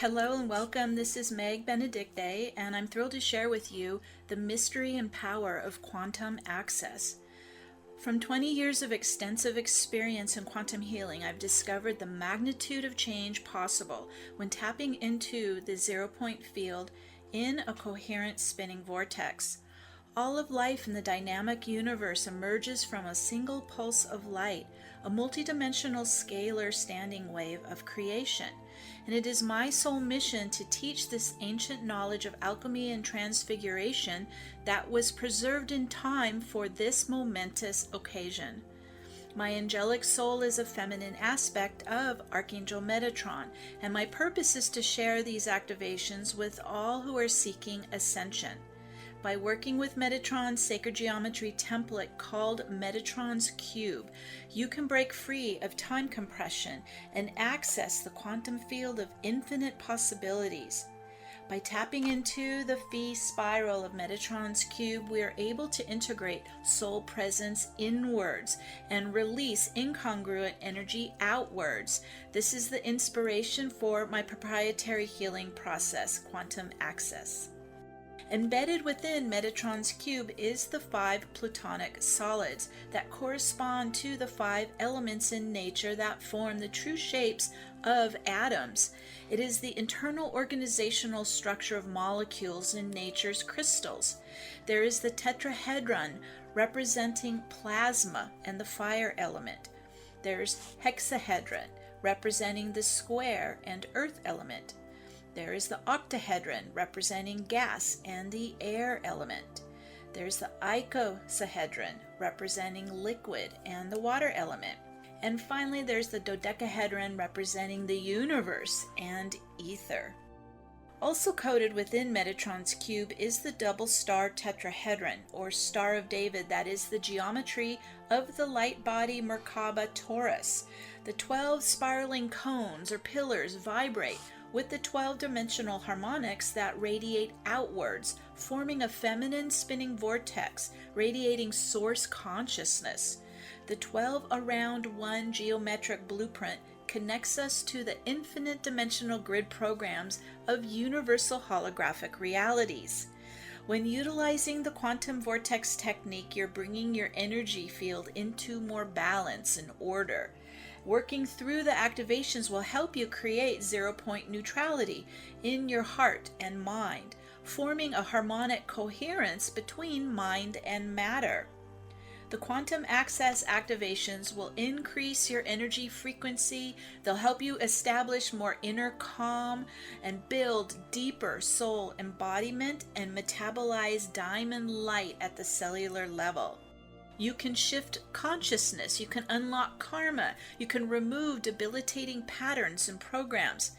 Hello and welcome. This is Meg Benedicte, and I'm thrilled to share with you the mystery and power of quantum access. From 20 years of extensive experience in quantum healing, I've discovered the magnitude of change possible when tapping into the zero-point field in a coherent spinning vortex. All of life in the dynamic universe emerges from a single pulse of light, a multidimensional scalar standing wave of creation. And it is my sole mission to teach this ancient knowledge of alchemy and transfiguration that was preserved in time for this momentous occasion. My angelic soul is a feminine aspect of Archangel Metatron, and my purpose is to share these activations with all who are seeking ascension. By working with Metatron's sacred geometry template called Metatron's Cube, you can break free of time compression and access the quantum field of infinite possibilities. By tapping into the phi spiral of Metatron's Cube, we are able to integrate soul presence inwards and release incongruent energy outwards. This is the inspiration for my proprietary healing process, Quantum Access. Embedded within Metatron's cube is the 5 plutonic solids that correspond to the 5 elements in nature that form the true shapes of atoms. It is the internal organizational structure of molecules in nature's crystals. There is the tetrahedron representing plasma and the fire element. There's hexahedron representing the square and earth element. There is the octahedron representing gas and the air element. There's the icosahedron representing liquid and the water element. And finally, there's the dodecahedron representing the universe and ether. Also coded within Metatron's cube is the double star tetrahedron, or Star of David, that is the geometry of the light body Merkaba Taurus. The 12 spiraling cones or pillars vibrate with the 12-dimensional harmonics that radiate outwards, forming a feminine spinning vortex, radiating source consciousness. The 12 around 1 geometric blueprint connects us to the infinite dimensional grid programs of universal holographic realities. When utilizing the quantum vortex technique, you're bringing your energy field into more balance and order. Working through the activations will help you create zero-point neutrality in your heart and mind, forming a harmonic coherence between mind and matter. The quantum access activations will increase your energy frequency. They'll help you establish more inner calm and build deeper soul embodiment and metabolize diamond light at the cellular level. You can shift consciousness, you can unlock karma, you can remove debilitating patterns and programs.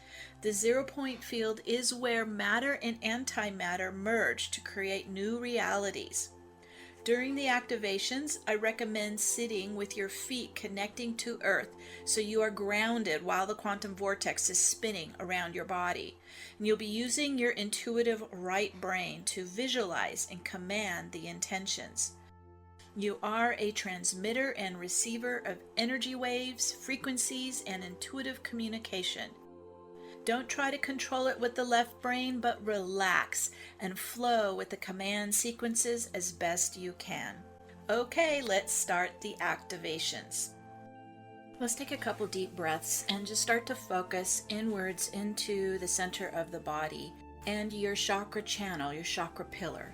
The zero-point field is where matter and antimatter merge to create new realities. During the activations, I recommend sitting with your feet connecting to Earth so you are grounded while the quantum vortex is spinning around your body. And you'll be using your intuitive right brain to visualize and command the intentions. You are a transmitter and receiver of energy waves, frequencies, and intuitive communication. Don't try to control it with the left brain, but relax and flow with the command sequences as best you can. Okay, let's start the activations. Let's take a couple deep breaths and just start to focus inwards into the center of the body and your chakra channel, your chakra pillar.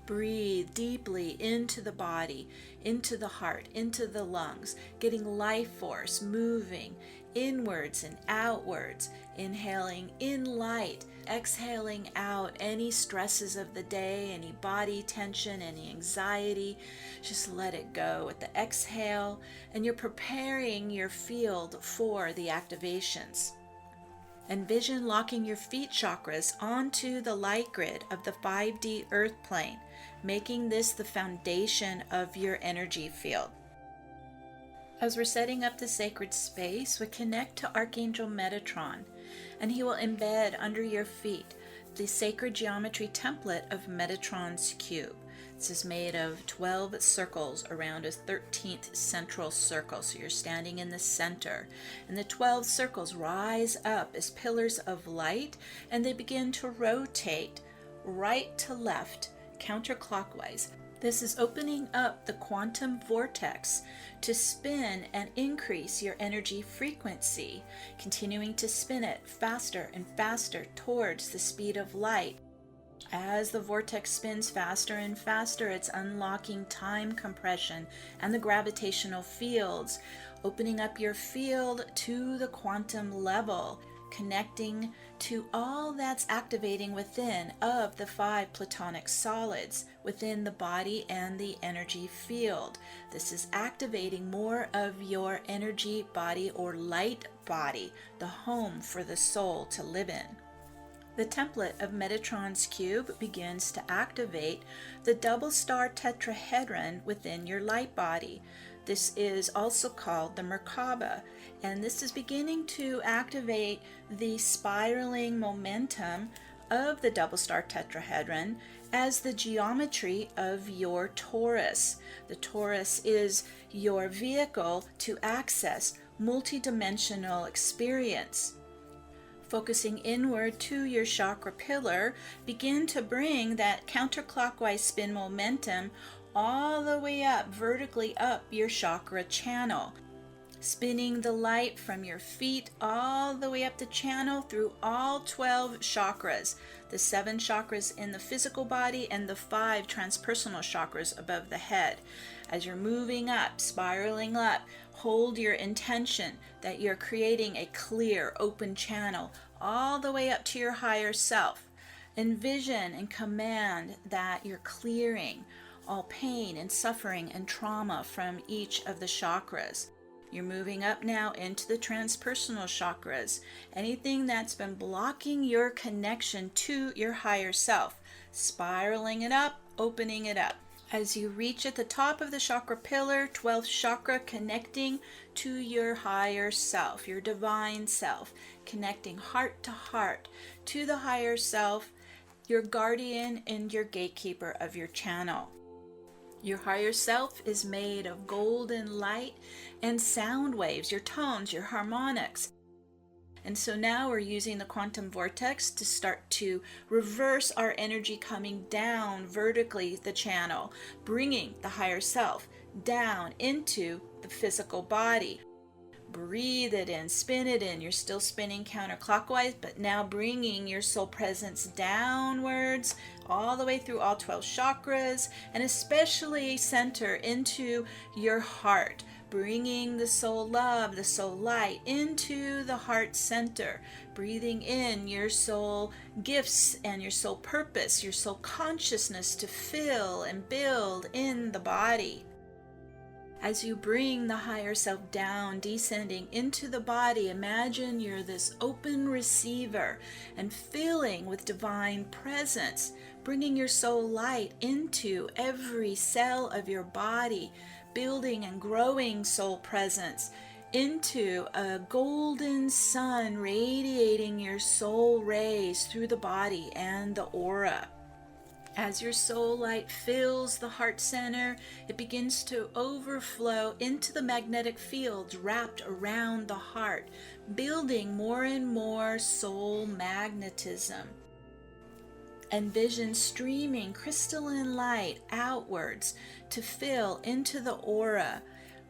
Breathe deeply into the body, into the heart, into the lungs, getting life force moving inwards and outwards, inhaling in light, exhaling out any stresses of the day, any body tension, any anxiety. Just let it go with the exhale, and you're preparing your field for the activations. Envision locking your feet chakras onto the light grid of the 5D earth plane, making this the foundation of your energy field. As we're setting up the sacred space, we connect to Archangel Metatron, and he will embed under your feet the sacred geometry template of Metatron's cube. This is made of 12 circles around a 13th central circle. So you're standing in the center. And the 12 circles rise up as pillars of light, and they begin to rotate right to left, counterclockwise. This is opening up the quantum vortex to spin and increase your energy frequency, continuing to spin it faster and faster towards the speed of light. As the vortex spins faster and faster, it's unlocking time compression and the gravitational fields, opening up your field to the quantum level, connecting to all that's activating within of the 5 platonic solids within the body and the energy field. This is activating more of your energy body or light body, the home for the soul to live in. The template of Metatron's cube begins to activate the double star tetrahedron within your light body. This is also called the Merkaba, and this is beginning to activate the spiraling momentum of the double star tetrahedron as the geometry of your torus. The torus is your vehicle to access multidimensional experience. Focusing inward to your chakra pillar, begin to bring that counterclockwise spin momentum all the way up, vertically up your chakra channel, spinning the light from your feet all the way up the channel through all 12 chakras, the 7 chakras in the physical body and the 5 transpersonal chakras above the head. As you're moving up, spiraling up, hold your intention that you're creating a clear, open channel all the way up to your higher self. Envision and command that you're clearing all pain and suffering and trauma from each of the chakras. You're moving up now into the transpersonal chakras. Anything that's been blocking your connection to your higher self, spiraling it up, opening it up. As you reach at the top of the chakra pillar, 12th chakra, connecting to your higher self, your divine self, connecting heart to heart to the higher self, your guardian and your gatekeeper of your channel. Your higher self is made of golden light and sound waves, your tones, your harmonics. And so now we're using the quantum vortex to start to reverse our energy coming down vertically the channel, bringing the higher self down into the physical body. Breathe it in, spin it in. You're still spinning counterclockwise, but now bringing your soul presence downwards all the way through all 12 chakras, and especially center into your heart, bringing the soul love, the soul light into the heart center, breathing in your soul gifts and your soul purpose, your soul consciousness to fill and build in the body. As you bring the higher self down, descending into the body, imagine you're this open receiver and filling with divine presence, bringing your soul light into every cell of your body, building and growing soul presence into a golden sun radiating your soul rays through the body and the aura. As your soul light fills the heart center, it begins to overflow into the magnetic fields wrapped around the heart, building more and more soul magnetism. Envision streaming crystalline light outwards to fill into the aura,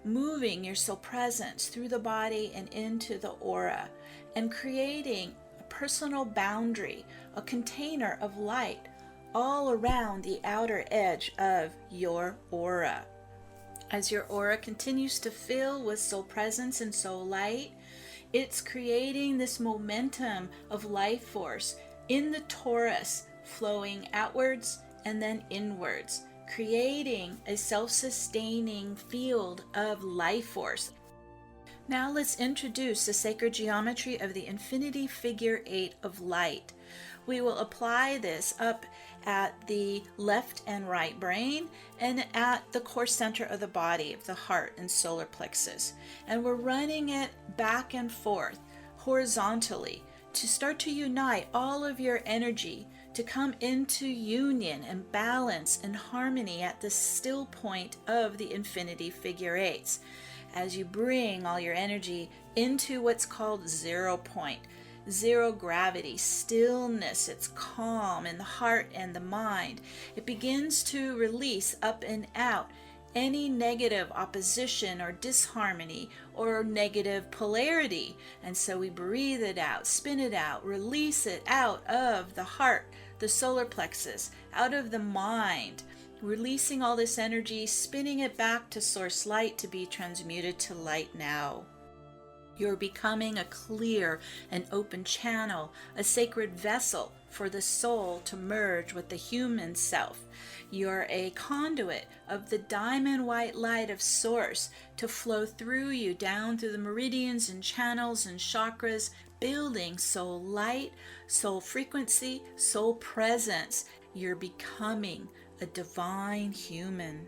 moving your soul presence through the body and into the aura, and creating a personal boundary, a container of light all around the outer edge of your aura. As your aura continues to fill with soul presence and soul light, it's creating this momentum of life force in the torus, flowing outwards and then inwards, creating a self-sustaining field of life force. Now let's introduce the sacred geometry of the infinity figure 8 of light. We will apply this up at the left and right brain and at the core center of the body, of the heart and solar plexus. And we're running it back and forth horizontally to start to unite all of your energy to come into union and balance and harmony at the still point of the infinity figure eights. As you bring all your energy into what's called 0 point, zero gravity, stillness, it's calm in the heart and the mind. It begins to release up and out any negative opposition or disharmony or negative polarity. And so we breathe it out, spin it out, release it out of the heart, the solar plexus, out of the mind, releasing all this energy, spinning it back to source light to be transmuted to light now. You're becoming a clear and open channel, a sacred vessel for the soul to merge with the human self. You're a conduit of the diamond white light of source to flow through you down through the meridians and channels and chakras, building soul light, soul frequency, soul presence. You're becoming a divine human.